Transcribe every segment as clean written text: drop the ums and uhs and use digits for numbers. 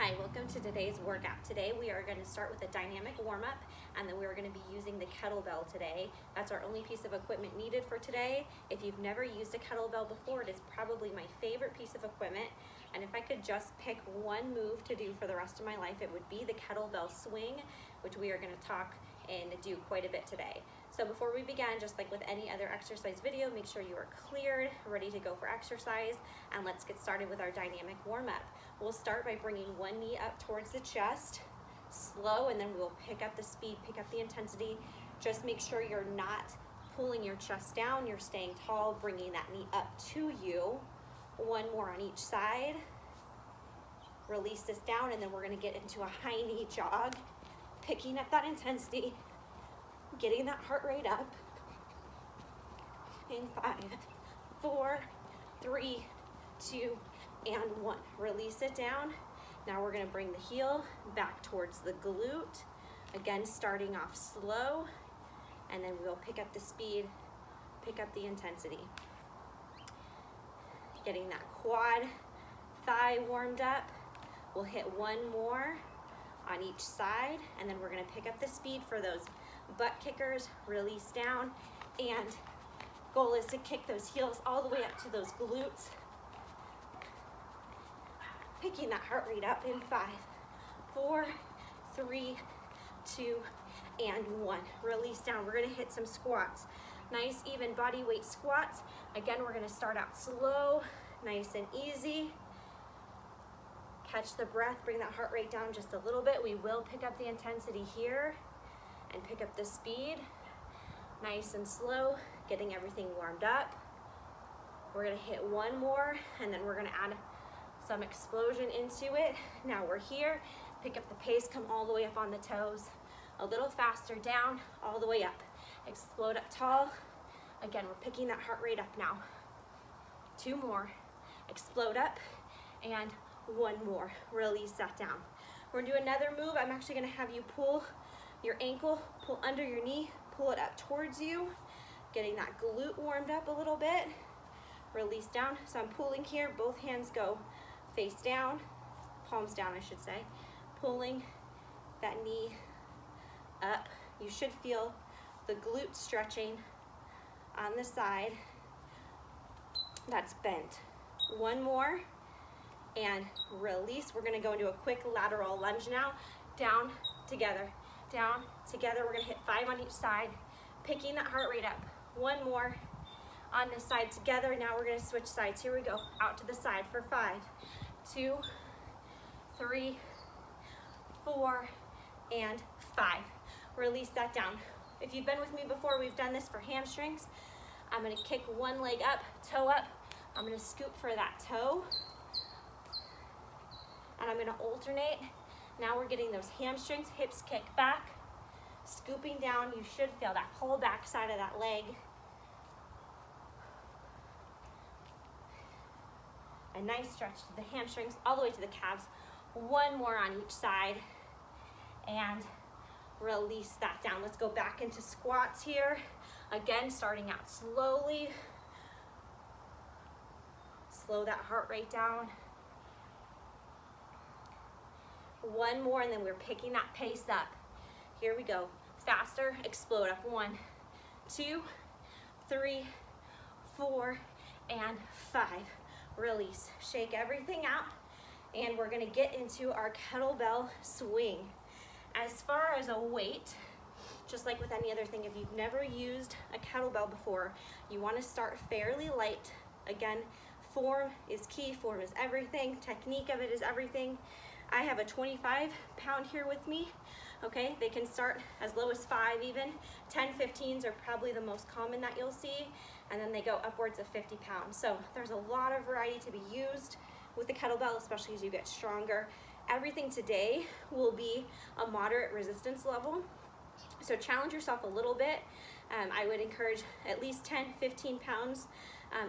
Hi, welcome to today's workout. Today we are going to start with a dynamic warm-up, and then we're going to be using the kettlebell today. That's our only piece of equipment needed for today. If you've never used a kettlebell before, it is probably my favorite piece of equipment. And if I could just pick one move to do for the rest of my life, it would be the kettlebell swing, which we are going to talk and do quite a bit today. So before we begin, just like with any other exercise video, make sure you are cleared, ready to go for exercise, and let's get started with our dynamic warm-up. We'll start by bringing one knee up towards the chest, slow, and then we'll pick up the speed, pick up the intensity. Just make sure you're not pulling your chest down, you're staying tall, bringing that knee up to you. One more on each side. Release this down, and then we're gonna get into a high knee jog, picking up that intensity, getting that heart rate up. In 5, 4, 3, 2, and 1. Release it down. Now we're gonna bring the heel back towards the glute. Again, starting off slow, and then we'll pick up the speed, pick up the intensity. Getting that quad thigh warmed up. We'll hit one more on each side, and then we're gonna pick up the speed for those butt kickers. Release down, and goal is to kick those heels all the way up to those glutes. Picking that heart rate up in 5, 4, 3, 2, and 1. Release down. We're gonna hit some squats. Nice even body weight squats. Again, we're gonna start out slow, nice and easy. Catch the breath, bring that heart rate down just a little bit. We will pick up the intensity here and pick up the speed. Nice and slow, getting everything warmed up. We're gonna hit one more, and then we're gonna add some explosion into it. Now we're here, pick up the pace, come all the way up on the toes. A little faster down, all the way up. Explode up tall. Again, we're picking that heart rate up now. 2 more, explode up, and 1 more. Release that down. We're gonna do another move. I'm actually gonna have you pull your ankle, pull under your knee, pull it up towards you, getting that glute warmed up a little bit. Release down. So I'm pulling here, both hands go face down, palms down I should say, pulling that knee up. You should feel the glute stretching on the side that's bent. One more, and release. We're gonna go into a quick lateral lunge now. Down, together, down, together. We're gonna hit 5 on each side, picking that heart rate up. One more on this side together. Now we're gonna switch sides. Here we go, out to the side for 5, 2, 3, 4, and 5. Release that down. If you've been with me before, we've done this for hamstrings. I'm gonna kick one leg up, toe up. I'm gonna scoop for that toe, and I'm gonna alternate. Now we're getting those hamstrings, hips kick back, scooping down. You should feel that whole back side of that leg. A nice stretch to the hamstrings, all the way to the calves. One more on each side, and release that down. Let's go back into squats here. Again, starting out slowly. Slow that heart rate down. One more, and then we're picking that pace up. Here we go. Faster, explode up. 1, 2, 3, 4, and 5. Release. Shake everything out, and we're gonna get into our kettlebell swing. As far as a weight, just like with any other thing, if you've never used a kettlebell before, you wanna start fairly light. Again, form is key, form is everything, technique of it is everything. I have a 25-pound here with me, okay? They can start as low as 5 even. 10, 15s are probably the most common that you'll see, and then they go upwards of 50 pounds. So there's a lot of variety to be used with the kettlebell, especially as you get stronger. Everything today will be a moderate resistance level, so challenge yourself a little bit. I would encourage at least 10, 15 pounds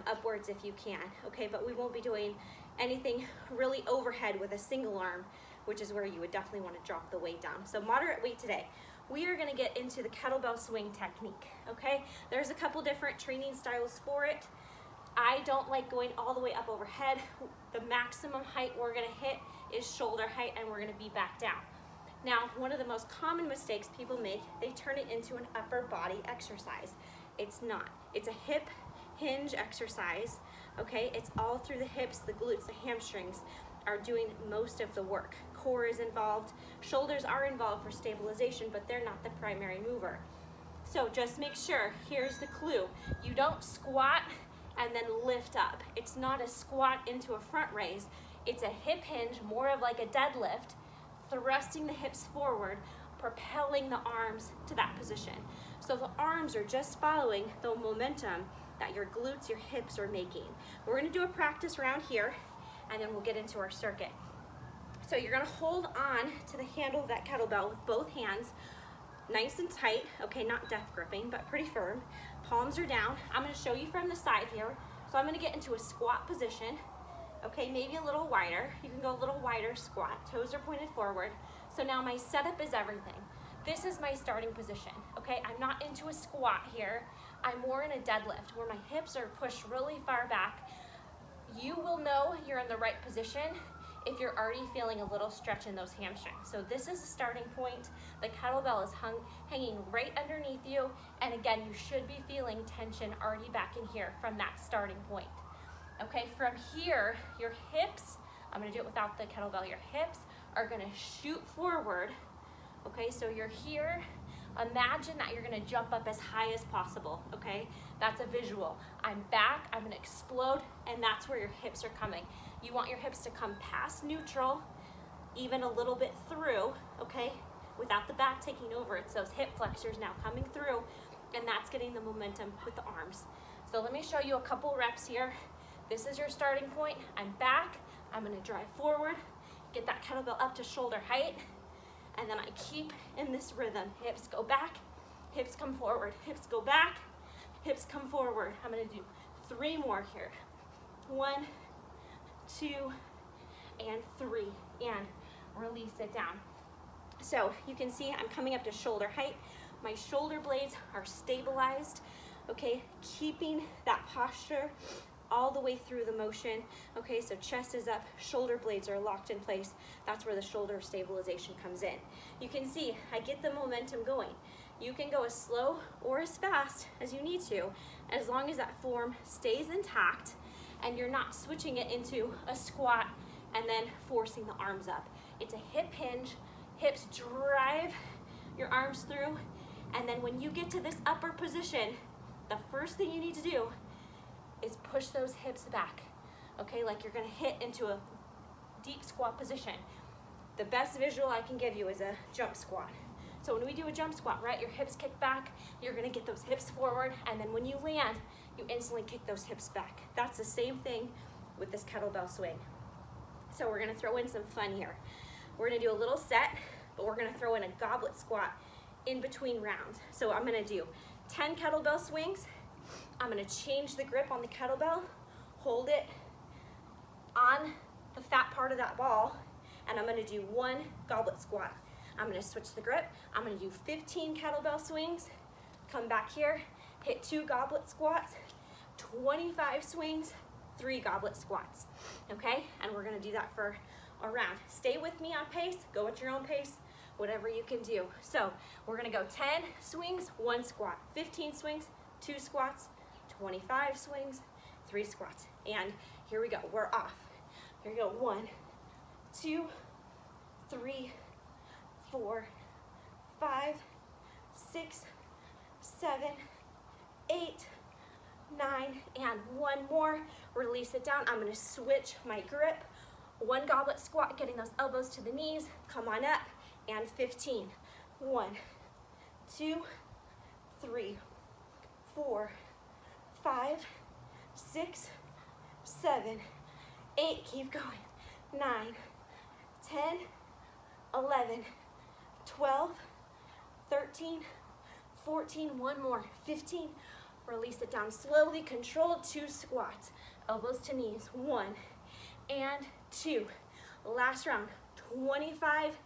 upwards if you can, okay? But we won't be doing anything really overhead with a single arm, which is where you would definitely want to drop the weight down. So moderate weight today. We are going to get into the kettlebell swing technique, okay? There's a couple different training styles for it. I don't like going all the way up overhead. The maximum height we're gonna hit is shoulder height, and we're gonna be back down. Now, one of the most common mistakes people make, they turn it into an upper body exercise. It's not. It's a hip hinge exercise, okay? It's all through the hips, the glutes, the hamstrings are doing most of the work. Core is involved, shoulders are involved for stabilization, but they're not the primary mover. So just make sure, here's the clue, you don't squat and then lift up. It's not a squat into a front raise, it's a hip hinge, more of like a deadlift, thrusting the hips forward, propelling the arms to that position. So the arms are just following the momentum that your glutes, your hips are making. We're gonna do a practice round here, and then we'll get into our circuit. So you're gonna hold on to the handle of that kettlebell with both hands, nice and tight, okay, not death gripping, but pretty firm. Palms are down. I'm gonna show you from the side here. So I'm gonna get into a squat position, okay, maybe a little wider. You can go a little wider squat, toes are pointed forward. So now my setup is everything. This is my starting position, okay? I'm not into a squat here. I'm more in a deadlift where my hips are pushed really far back. You will know you're in the right position if you're already feeling a little stretch in those hamstrings. So this is the starting point. The kettlebell is hanging right underneath you. And again, you should be feeling tension already back in here from that starting point. Okay, from here, your hips, I'm gonna do it without the kettlebell, your hips are gonna shoot forward. Okay, so you're here, imagine that you're gonna jump up as high as possible, okay? That's a visual. I'm back, I'm gonna explode, and that's where your hips are coming. You want your hips to come past neutral, even a little bit through, okay? Without the back taking over, it's those hip flexors now coming through, and that's getting the momentum with the arms. So let me show you a couple reps here. This is your starting point. I'm back, I'm gonna drive forward, get that kettlebell up to shoulder height, and then I keep in this rhythm. Hips go back, hips come forward, hips go back, hips come forward. I'm gonna do 3 more here. 1, 2, and 3, and release it down. So you can see I'm coming up to shoulder height. My shoulder blades are stabilized, okay? Keeping that posture all the way through the motion. Okay, so chest is up, shoulder blades are locked in place. That's where the shoulder stabilization comes in. You can see I get the momentum going. You can go as slow or as fast as you need to, as long as that form stays intact and you're not switching it into a squat and then forcing the arms up. It's a hip hinge, hips drive your arms through, and then when you get to this upper position, the first thing you need to do is push those hips back, okay? Like you're gonna hit into a deep squat position. The best visual I can give you is a jump squat. So when we do a jump squat, right, your hips kick back, you're gonna get those hips forward, and then when you land, you instantly kick those hips back. That's the same thing with this kettlebell swing. So we're gonna throw in some fun here. We're gonna do a little set, but we're gonna throw in a goblet squat in between rounds. So I'm gonna do 10 kettlebell swings. I'm gonna change the grip on the kettlebell, hold it on the fat part of that ball, and I'm gonna do 1 goblet squat. I'm gonna switch the grip. I'm gonna do 15 kettlebell swings, come back here, hit 2 goblet squats, 25 swings, 3 goblet squats, okay? And we're gonna do that for a round. Stay with me on pace, go at your own pace, whatever you can do. So we're gonna go 10 swings, 1 squat, 15 swings, 2 squats, 25 swings, 3 squats. And here we go, we're off. Here we go, 1, 2, 3, 4, 5, 6, 7, 8, 9, and 1 more. Release it down. I'm gonna switch my grip. 1 goblet squat, getting those elbows to the knees. Come on up, and 15. 1, 2, 3, 4, 5, 6, 7, 8, keep going, 9, 10, 11, 12, 13, 14, 1 more, 15, release it down slowly, controlled 2 squats, elbows to knees, 1 and 2, last round, 25,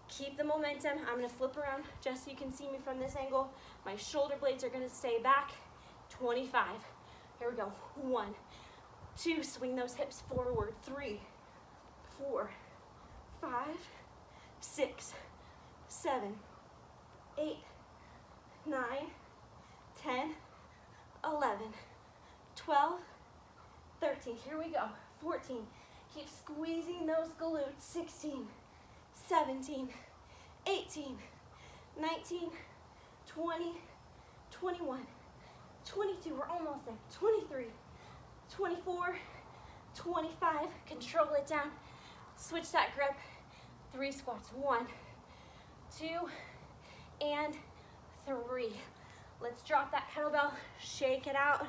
keep the momentum. I'm gonna flip around just so you can see me from this angle. My shoulder blades are gonna stay back, 25, here we go, 1, 2, swing those hips forward, 3, 4, 6, 7, 8, 9, 10, 11, 12, 13. Here we go. 14. Keep squeezing those glutes. 16, 17, 18, 19, 20, 21, 22. We're almost there. 23, 24, 25. Control it down. Switch that grip. 3 squats. 1, 2, and 3. Let's drop that kettlebell. Shake it out.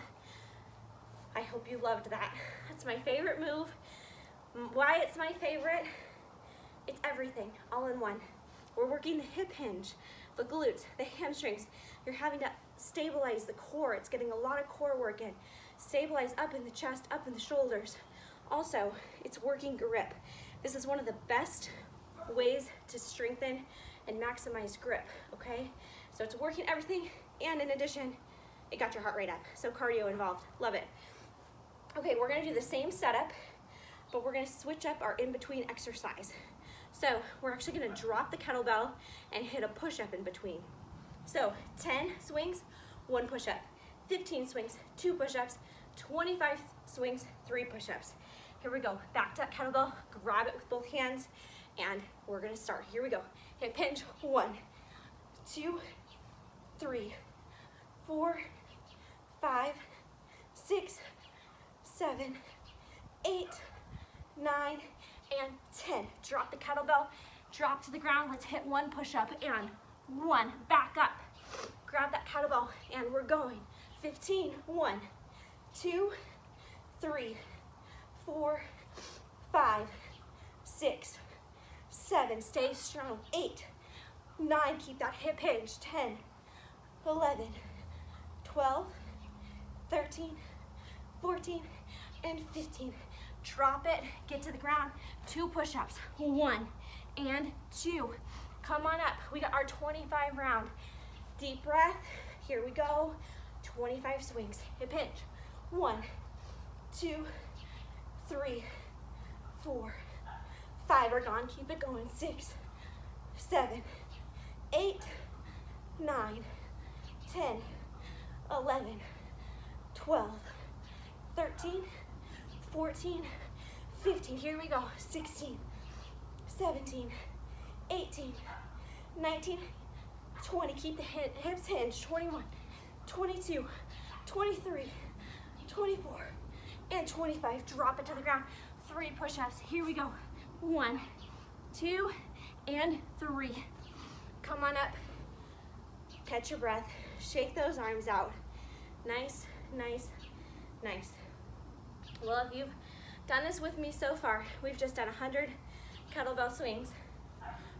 I hope you loved that. That's my favorite move. Why it's my favorite? It's everything, all in one. We're working the hip hinge, the glutes, the hamstrings. You're having to stabilize the core. It's getting a lot of core work in. Stabilize up in the chest, up in the shoulders. Also, it's working grip. This is one of the best ways to strengthen and maximize grip, okay? So it's working everything, and in addition, it got your heart rate up. So cardio involved, love it. Okay, we're gonna do the same setup, but we're gonna switch up our in-between exercise. So we're actually gonna drop the kettlebell and hit a push-up in between. So 10 swings, 1 push-up, 15 swings, 2 push-ups, 25 swings, 3 push-ups. Here we go, back to that kettlebell, grab it with both hands, and we're gonna start. Here we go, hip hinge, 1, 2, 3, 4, 5, 6, 7, 8, 9, and 10. Drop the kettlebell, drop to the ground. Let's hit 1 push-up and 1, back up. Grab that kettlebell and we're going. 15, 1, 2, 3, 4, 5, 6, 7, stay strong. 8, 9, keep that hip hinge. 10, 11, 12, 13, 14, and 15. Drop it, get to the ground. 2 push-ups, 1 and 2. Come on up, we got our 25 round. Deep breath, here we go. 25 swings, hip hinge. 1, 2, 3, 4, 5 are gone, keep it going. 6, 7, 8, 9, 10, 11, 12, 13, 14, 15, here we go. 16, 17, 18, 19, 20, keep the hips hinged. 21, 22, 23, 24, and 25. Drop it to the ground. 3 push-ups, here we go. 1, 2, and 3. Come on up, catch your breath, shake those arms out. Nice, nice, nice. Well, if you've done this with me so far, we've just done 100 kettlebell swings,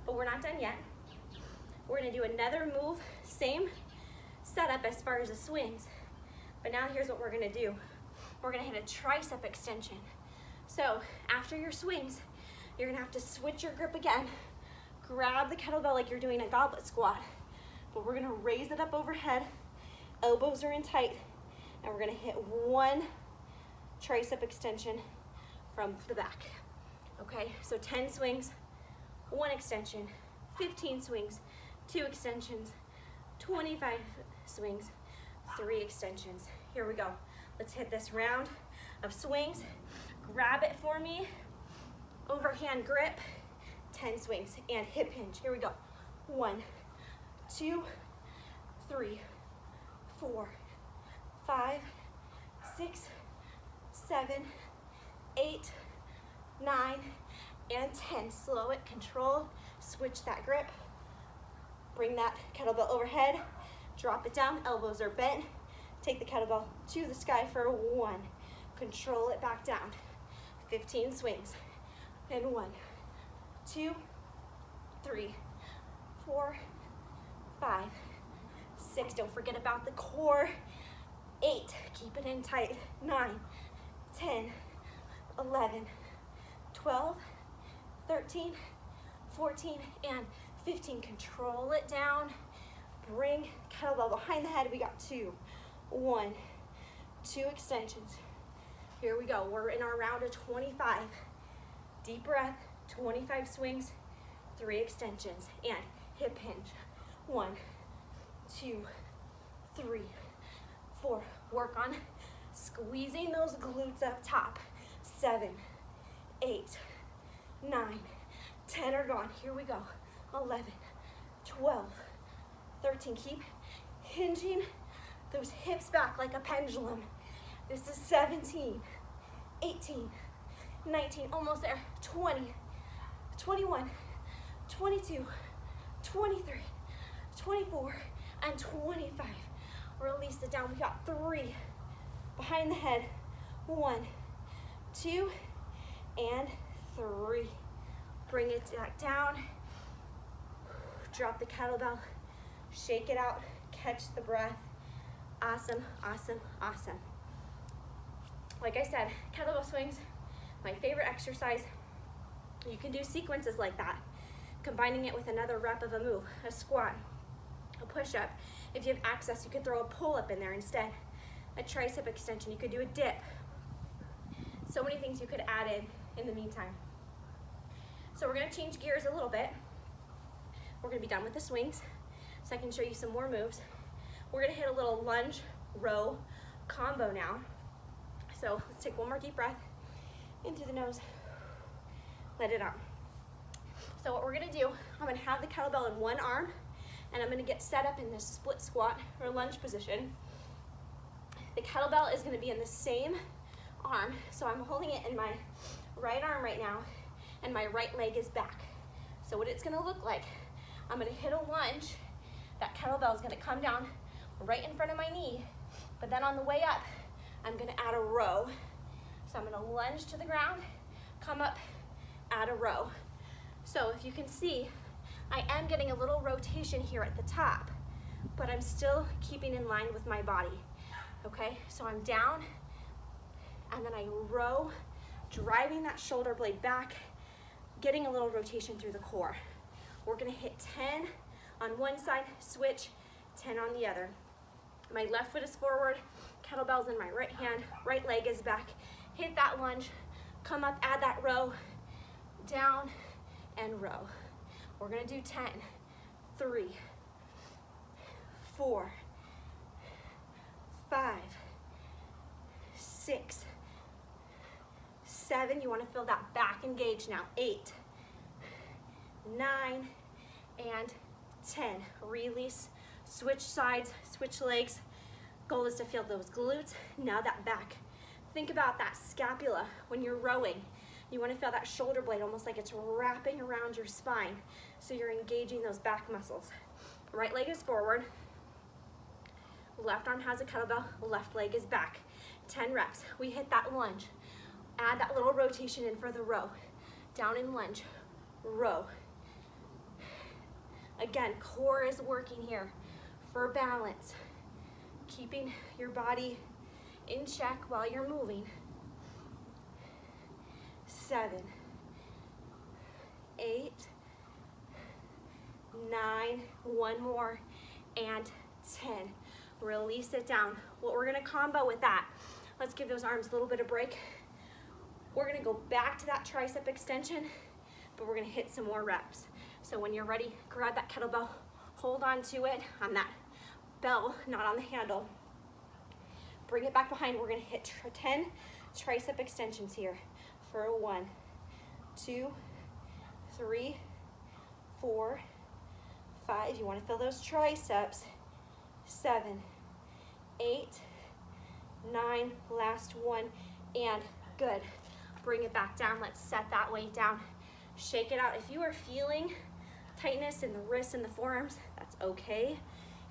but we're not done yet. We're gonna do another move, same setup as far as the swings, but now here's what we're gonna do. We're gonna hit a tricep extension. So after your swings, you're gonna have to switch your grip again, grab the kettlebell like you're doing a goblet squat, but we're gonna raise it up overhead, elbows are in tight, and we're gonna hit 1 tricep extension from the back. Okay, so 10 swings, 1 extension, 15 swings, 2 extensions, 25 swings, 3 extensions. Here we go. Let's hit this round of swings. Grab it for me, overhand grip, 10 swings, and hip hinge. Here we go. 1, 2, 3, 4, 5, 6, 7, 8, 9, and 10. Slow it, control, switch that grip. Bring that kettlebell overhead, drop it down, elbows are bent. Take the kettlebell to the sky for 1. Control it back down. 15 swings. And 1, 2, 3, 4, 5, 6. Don't forget about the core. 8, keep it in tight. 9, 10, 11, 12, 13, 14, and 15. Control it down. Bring kettlebell behind the head. We got 2, 1, 2 extensions. Here we go. We're in our round of 25. Deep breath, 25 swings, 3 extensions, and hip hinge. 1, 2, 3, 4. Work on squeezing those glutes up top. 7, 8, 9, 10 are gone. Here we go. 11, 12, 13. Keep hinging those hips back like a pendulum. This is 17, 18, 19, almost there. 20, 21, 22, 23, 24, and 25. Release it down. We got 3 behind the head. 1, 2, and 3. Bring it back down. Drop the kettlebell. Shake it out. Catch the breath. Awesome, awesome, awesome. Like I said, kettlebell swings, my favorite exercise. You can do sequences like that, combining it with another rep of a move, a squat, a push-up. If you have access, you could throw a pull-up in there instead. A tricep extension, you could do a dip. So many things you could add in the meantime. So we're gonna change gears a little bit. We're gonna be done with the swings, so I can show you some more moves. We're gonna hit a little lunge, row combo now. So let's take one more deep breath in through the nose, let it out. So what we're gonna do, I'm gonna have the kettlebell in one arm, and I'm gonna get set up in this split squat or lunge position. The kettlebell is gonna be in the same arm, so I'm holding it in my right arm right now, and my right leg is back. So what it's gonna look like, I'm gonna hit a lunge, that kettlebell is gonna come down right in front of my knee, but then on the way up, I'm gonna add a row. So I'm gonna lunge to the ground, come up, add a row. So if you can see, I am getting a little rotation here at the top, but I'm still keeping in line with my body, okay? So I'm down, and then I row, driving that shoulder blade back, getting a little rotation through the core. We're gonna hit 10 on one side, switch, 10 on the other. My left foot is forward, kettlebell's in my right hand, right leg is back. Hit that lunge, come up, add that row, down and row. We're gonna do 10, 3, 4, 5, 6, 7. You wanna feel that back engaged now. 8, 9, and 10. Release, switch sides, switch legs. Goal is to feel those glutes, now that back. Think about that scapula when you're rowing. You want to feel that shoulder blade almost like it's wrapping around your spine, so you're engaging those back muscles. Right leg is forward, left arm has a kettlebell, left leg is back. 10 reps. We hit that lunge. Add that little rotation in for the row. Down in lunge, row. Again, core is working here for balance. Keeping your body in check while you're moving. 7, 8, 9, one more, and 10. Release it down. What we're gonna combo with that, let's give those arms a little bit of break. We're gonna go back to that tricep extension, but we're gonna hit some more reps. So when you're ready, grab that kettlebell, hold on to it on that bell, not on the handle. Bring it back behind. We're gonna hit 10 tricep extensions here for 1, 2, 3, 4, 5. You wanna feel those triceps. 7, 8, 9, last one, and good. Bring it back down. Let's set that weight down. Shake it out. If you are feeling tightness in the wrists and the forearms, that's okay.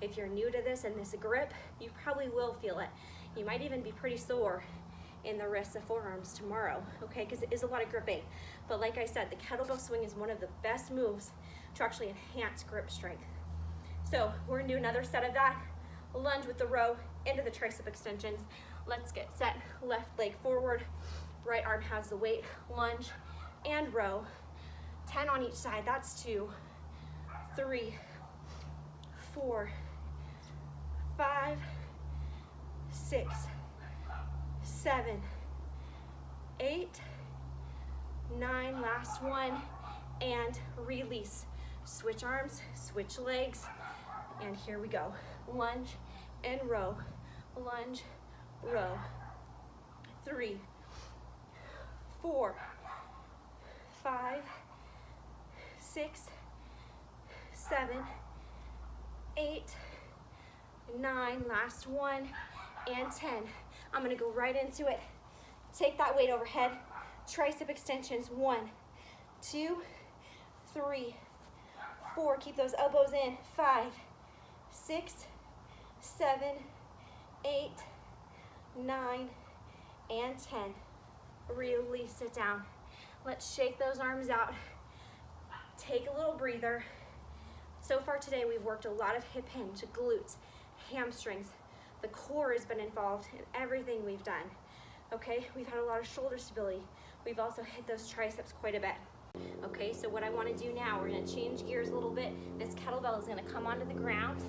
If you're new to this and this grip, you probably will feel it. You might even be pretty sore in the wrists and forearms tomorrow, okay? Because it is a lot of gripping. But like I said, the kettlebell swing is one of the best moves to actually enhance grip strength. So we're gonna do another set of that. Lunge with the row into the tricep extensions. Let's get set. Left leg forward, right arm has the weight. Lunge and row. 10 on each side. That's 2, 3, 4, 5, 6, 7, 8, 9, last one, and release. Switch arms, switch legs, and here we go. Lunge and row, lunge, row. 3, 4, 5, 6, 7, 8, 9, last one, and 10. I'm gonna go right into it. Take that weight overhead, tricep extensions, 1, 2, 3, 4, keep those elbows in, 5, 6, 7, 8, 9, and 10. Release it down. Let's shake those arms out. Take a little breather. So far today, we've worked a lot of hip hinge, glutes, hamstrings. The core has been involved in everything we've done. Okay, we've had a lot of shoulder stability. We've also hit those triceps quite a bit. Okay, so what I want to do now, we're going to change gears a little bit. This kettlebell is going to come onto the ground,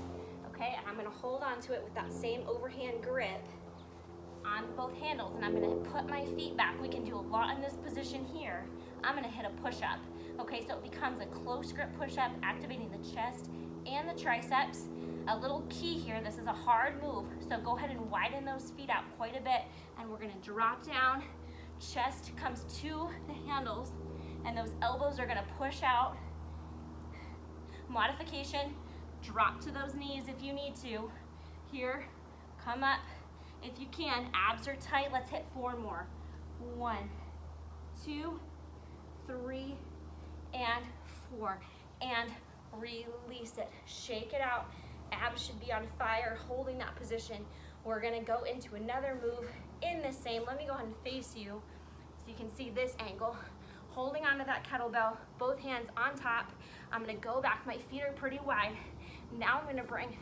okay, and I'm going to hold on to it with that same overhand grip on both handles, and I'm going to put my feet back. We can do a lot in this position here. I'm going to hit a push-up, okay, so it becomes a close grip push-up, activating the chest and the triceps. A little key here, this is a hard move, so go ahead and widen those feet out quite a bit, and we're going to drop down. Chest comes to the handles, and those elbows are gonna push out. Modification, drop to those knees if you need to. Here, come up if you can. Abs are tight, let's hit 4 more. 1, 2, 3, and 4. And release it, shake it out. Abs should be on fire, holding that position. We're gonna go into another move in the same. Let me go ahead and face you so you can see this angle. Holding onto that kettlebell, both hands on top. I'm gonna go back, my feet are pretty wide. Now I'm gonna bring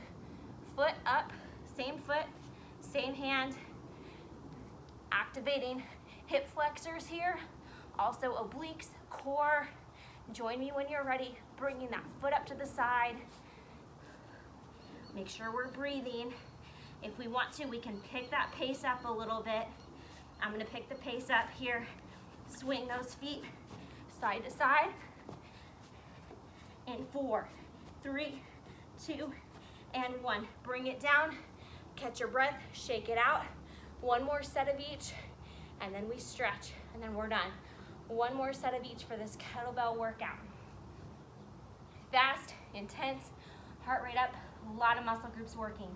foot up, same foot, same hand. Activating hip flexors here, also obliques, core. Join me when you're ready, bringing that foot up to the side. Make sure we're breathing. If we want to, we can pick that pace up a little bit. I'm gonna pick the pace up here. Swing those feet side to side. In 4, 3, 2, and 1. Bring it down, catch your breath, shake it out. One more set of each, and then we stretch, and then we're done. One more set of each for this kettlebell workout. Fast, intense, heart rate up, a lot of muscle groups working.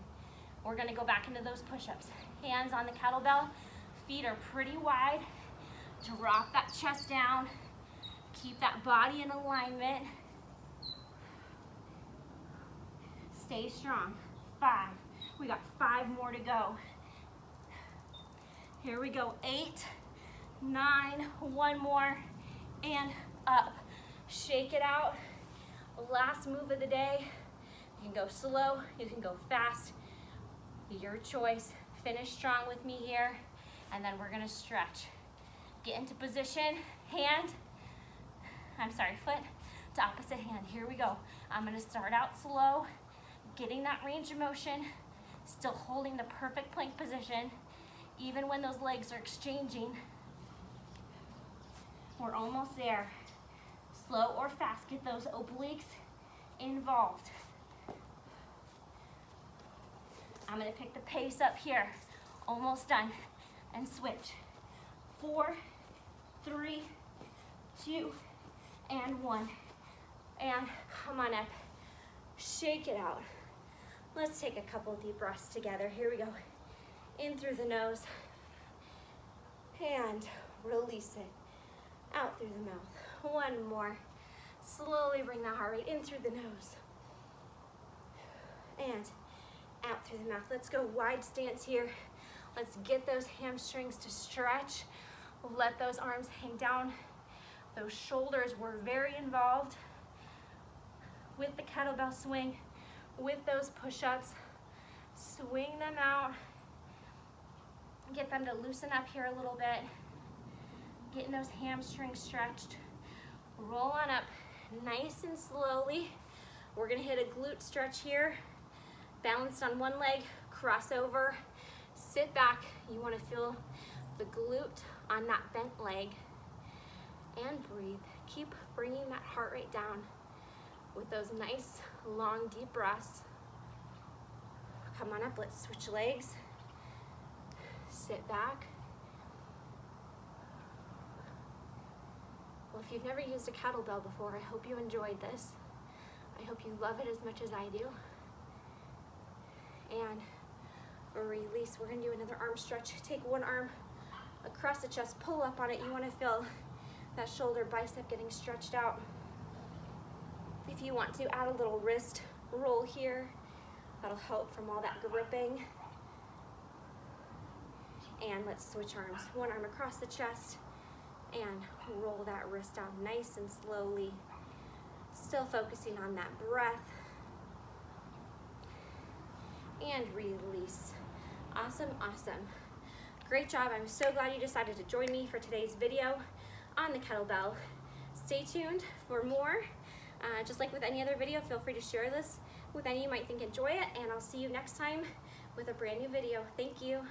We're gonna go back into those push-ups. Hands on the kettlebell, feet are pretty wide. Drop that chest down. Keep that body in alignment. Stay strong. 5. We got 5 more to go. Here we go. 8, 9, 1 more, and up. Shake it out. Last move of the day. You can go slow, you can go fast. Your choice. Finish strong with me here, and then we're gonna stretch. Get into position, foot to opposite hand. Here we go. I'm gonna start out slow, getting that range of motion, still holding the perfect plank position, even when those legs are exchanging. We're almost there. Slow or fast, get those obliques involved. I'm gonna pick the pace up here. Almost done, and switch. 4, 3, 2, and 1. And come on up, shake it out. Let's take a couple of deep breaths together. Here we go. In through the nose, and release it. Out through the mouth. 1 more. Slowly bring that heart rate in through the nose. And out through the mouth. Let's go wide stance here. Let's get those hamstrings to stretch. Let those arms hang down. Those shoulders were very involved with the kettlebell swing, with those push-ups. Swing them out. Get them to loosen up here a little bit. Getting those hamstrings stretched. Roll on up nice and slowly. We're gonna hit a glute stretch here. Balanced on one leg, cross over, sit back. You wanna feel the glute on that bent leg, and breathe. Keep bringing that heart rate down with those nice, long, deep breaths. Come on up, let's switch legs. Sit back. Well, if you've never used a kettlebell before, I hope you enjoyed this. I hope you love it as much as I do. And release. We're gonna do another arm stretch. Take one arm across the chest, pull up on it. You wanna feel that shoulder bicep getting stretched out. If you want to add a little wrist roll here, that'll help from all that gripping. And let's switch arms. One arm across the chest and roll that wrist down nice and slowly. Still focusing on that breath. And release. Awesome, awesome. Great job. I'm so glad you decided to join me for today's video on the kettlebell. Stay tuned for more. Just like with any other video, feel free to share this with any you might think enjoy it, and I'll see you next time with a brand new video. Thank you.